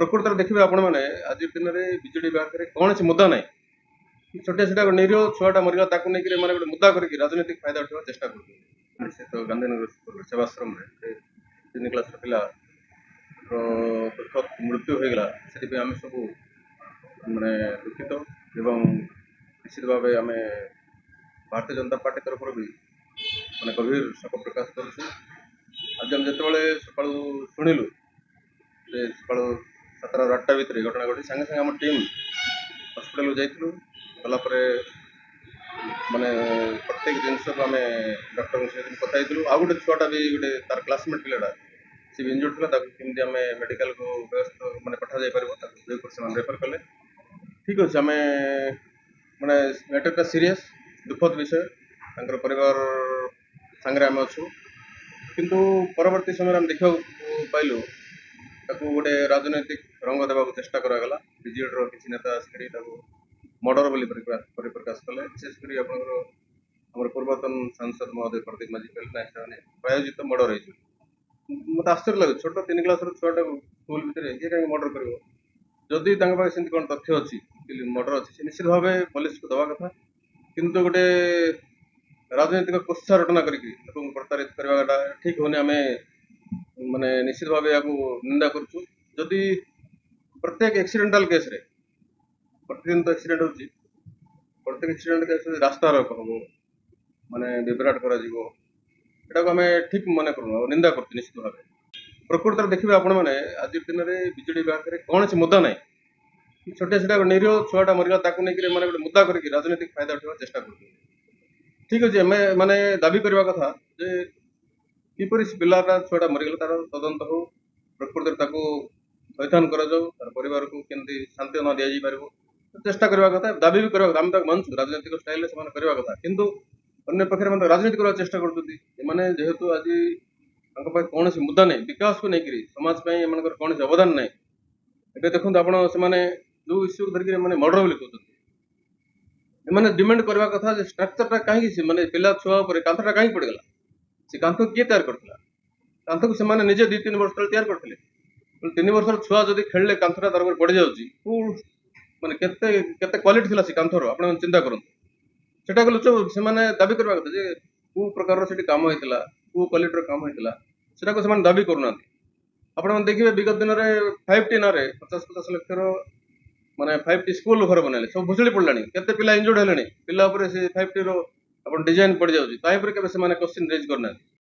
ପ୍ରକୃତରେ ଦେଖିବେ ଆପଣମାନେ ଆଜି ଦିନରେ ବିଜେଡି ପାଖରେ କୌଣସି ମୁଦ୍ଦା ନାହିଁ। ଛୋଟିଆ ଛୋଟିଆ ନିରୀହ ଛୁଆଟା ମରିଗଲା ତାକୁ ନେଇକି ଏମାନେ ଗୋଟେ ମୁଦ୍ଦା କରିକି ରାଜନୈତିକ ଫାଇଦା ଉଠାଇବାକୁ ଚେଷ୍ଟା କରୁଛନ୍ତି। ସେ ତ ଗାନ୍ଧୀନଗର ସ୍କୁଲ ସେବାଶ୍ରମରେ 3 କ୍ଲାସର ପିଲାର ଦୁଃଖଦ ମୃତ୍ୟୁ ହୋଇଗଲା। ସେଥିପାଇଁ ଆମେ ସବୁ ମାନେ ଦୁଃଖିତ ଏବଂ ନିଶ୍ଚିତ ଭାବେ ଆମେ ଭାରତୀୟ ଜନତା ପାର୍ଟି ତରଫରୁ ବି ମାନେ ଗଭୀର ଶୋକ ପ୍ରକାଶ କରୁଛୁ। ଆଜି ଆମେ ଯେତେବେଳେ ସକାଳୁ ଶୁଣିଲୁ ଯେ ସକାଳୁ 7ରୁ 8ଟା ଭିତରେ ଘଟଣା ଘଟି ସାଙ୍ଗେ ସାଙ୍ଗେ ଆମ ଟିମ୍ ହସ୍ପିଟାଲକୁ ଯାଇଥିଲୁ। ଗଲା ପରେ ମାନେ ପ୍ରତ୍ୟେକ ଜିନିଷକୁ ଆମେ ଡକ୍ଟରଙ୍କ ସହିତ କଥା ହେଇଥିଲୁ। ଆଉ ଗୋଟେ ଛୁଆଟା ବି ଗୋଟେ ତାର କ୍ଲାସମେଟ୍ ପିଲାଟା ସେ ବି ଇଞ୍ଜୁର୍ଡ ଥିଲା, ତାକୁ କେମିତି ଆମେ ମେଡ଼ିକାଲକୁ ବ୍ୟବସ୍ଥା ମାନେ ପଠାଯାଇପାରିବ ତାକୁ ସେମାନେ ରେଫର କଲେ। ଠିକ୍ ଅଛି, ଆମେ ମାନେ ମ୍ୟାଟରଟା ସିରିୟସ୍ ଦୁଃଖଦ ବିଷୟ, ତାଙ୍କର ପରିବାର ସାଙ୍ଗରେ ଆମେ ଅଛୁ। କିନ୍ତୁ ପରବର୍ତ୍ତୀ ସମୟରେ ଆମେ ଦେଖିବାକୁ ପାଇଲୁ ତାକୁ ଗୋଟେ ରାଜନୈତିକ ରଙ୍ଗ ଦେବାକୁ ଚେଷ୍ଟା କରାଗଲା। ବିଜେଡିର କିଛି ନେତା ଆସିକରି ତାକୁ ମର୍ଡର ବୋଲି ପରିପ୍ରକାଶ କଲେ। ବିଶେଷ କରି ଆପଣଙ୍କର ଆମର ପୂର୍ବତନ ସାଂସଦ ମହୋଦୟ ପ୍ରଦୀପ ମାଝୀ କହିଲେ ନା ସେମାନେ ପ୍ରାୟୋଜିତ ମର୍ଡର ହେଇଛି। ମୋତେ ଆଶ୍ଚର୍ଯ୍ୟ ଲାଗୁଛି, ଛୋଟ 3 କ୍ଲାସର ଛୁଆଟାକୁ ସ୍କୁଲ ଭିତରେ କିଏ କାହିଁକି ମର୍ଡର କରିବ? ଯଦି ତାଙ୍କ ପାଖେ ସେମିତି କ'ଣ ତଥ୍ୟ ଅଛି ମର୍ଡର ଅଛି, ସେ ନିଶ୍ଚିତ ଭାବେ ପୋଲିସକୁ ଦେବା କଥା। କିନ୍ତୁ ଗୋଟେ ରାଜନୈତିକ କୁତ୍ସା ରଟନା କରିକି ଲୋକଙ୍କୁ ପ୍ରତାରିତ କରିବାଟା ଠିକ୍ ହେଉନି। ଆମେ ମାନେ ନିଶ୍ଚିତ ଭାବେ ଏହାକୁ ନିନ୍ଦା କରୁଛୁ। ଯଦି ପ୍ରତ୍ୟେକ ଆକ୍ସିଡେଣ୍ଟାଲ କେସ୍ରେ ପ୍ରତିଦିନ ତ ଆକ୍ସିଡେଣ୍ଟ ହେଉଛି, ପ୍ରତ୍ୟେକ ଆକ୍ସିଡେଣ୍ଟ କେସ୍ରେ ରାସ୍ତାରୋକ ହେବ, ମାନେ ବିଭ୍ରାଟ କରାଯିବ, ଏଟାକୁ ଆମେ ଠିକ୍ ମନେ କରୁନୁ ଆଉ ନିନ୍ଦା କରୁଛୁ ନିଶ୍ଚିତ ଭାବେ। ପ୍ରକୃତରେ ଦେଖିବେ ଆପଣମାନେ ଆଜି ଦିନରେ ବିଜେଡି ପାଖରେ କୌଣସି ମୁଦ୍ଦା ନାହିଁ। ଛୋଟିଆ ଛୋଟିଆ ନିରୀହ ଛୁଆଟା ମରିଗଲା ତାକୁ ନେଇକି ଏମାନେ ଗୋଟେ ମୁଦ୍ଦା କରିକି ରାଜନୈତିକ ଫାଇଦା ଉଠାଇବାକୁ ଚେଷ୍ଟା କରୁଛନ୍ତି। ଠିକ୍ ଅଛି, ଆମେ ମାନେ ଦାବି କରିବା କଥା ଯେ କିପରି ପିଲାଟା ଛୁଆଟା ମରିଗଲା ତାର ତଦନ୍ତ ହଉ, ପ୍ରକୃତରେ ତାକୁ ଥଇଥାନ କରାଯାଉ, ତାର ପରିବାରକୁ କେମିତି ସାନ୍ତ୍ୱନା ଦିଆଯାଇପାରିବ ଚେଷ୍ଟା କରିବା କଥା, ଦାବି ବି କରିବା କଥା। ଆମେ ତାକୁ ମାନୁଛୁ, ରାଜନୈତିକ ଷ୍ଟାଇଲରେ ସେମାନେ କରିବା କଥା। କିନ୍ତୁ ଅନ୍ୟ ପକ୍ଷରେ ମାନେ ରାଜନୀତି କରିବାକୁ ଚେଷ୍ଟା କରୁଛନ୍ତି। ଏମାନେ ଯେହେତୁ ଆଜି ତାଙ୍କ ପାଖେ କୌଣସି ମୁଦ୍ଦା ନାହିଁ, ବିକାଶକୁ ନେଇକରି ସମାଜ ପାଇଁ ଏମାନଙ୍କର କୌଣସି ଅବଦାନ ନାହିଁ। ଏବେ ଦେଖନ୍ତୁ ଆପଣ, ସେମାନେ ଯୋଉ ଇସ୍ୟୁକୁ ଧରିକି ଏମାନେ ମର୍ଡର ବୋଲି କହୁଛନ୍ତି, ଏମାନେ ଡିମାଣ୍ଡ କରିବା କଥା ଯେ ଷ୍ଟ୍ରକ୍ଚରଟା କାହିଁକି ମାନେ ପିଲା ଛୁଆ ଉପରେ କାନ୍ଥଟା କାହିଁକି ପଡ଼ିଗଲା? ସେ କାନ୍ଥ କିଏ ତିଆରି କରିଥିଲା? କାନ୍ଥକୁ ସେମାନେ ନିଜେ 2-3 ବର୍ଷ ତଳେ ତିଆରି କରିଥିଲେ। 3 ବର୍ଷର ଛୁଆ ଯଦି ଖେଳିଲେ କାନ୍ଥଟା ତାର ଉପରେ ପଡ଼ିଯାଉଛି, ମାନେ କେତେ କେତେ କ୍ୱାଲିଟି ଥିଲା ସେ କାନ୍ଥର ଆପଣ ଚିନ୍ତା କରନ୍ତୁ। ସେଟାକୁ ସେମାନେ ଦାବି କରିବା କଥା ଯେ କୋଉ ପ୍ରକାରର ସେଠି କାମ ହେଇଥିଲା, କୋଉ କ୍ୱାଲିଟିର କାମ ହେଇଥିଲା, ସେଟାକୁ ସେମାନେ ଦାବି କରୁନାହାନ୍ତି। ଆପଣମାନେ ଦେଖିବେ ବିଗତ ଦିନରେ 5T ନାଁରେ 50-50 ଲକ୍ଷର ମାନେ 5T ସ୍କୁଲ ଘର ବନେଇଲେ, ସବୁ ଭୁଷୁଡ଼ି ପଡ଼ିଲାଣି। କେତେ ପିଲା ଇଞ୍ଜୁର୍ଡ ହେଲେଣି, ପିଲା ଉପରେ ସେ 5Tର ଆପଣ ଡିଜାଇନ ପଡ଼ିଯାଉଛି, ତା ଉପରେ କେବେ ସେମାନେ କ୍ୱେଶ୍ଚିନ୍ ରେଜ୍ କରିନାହାନ୍ତି।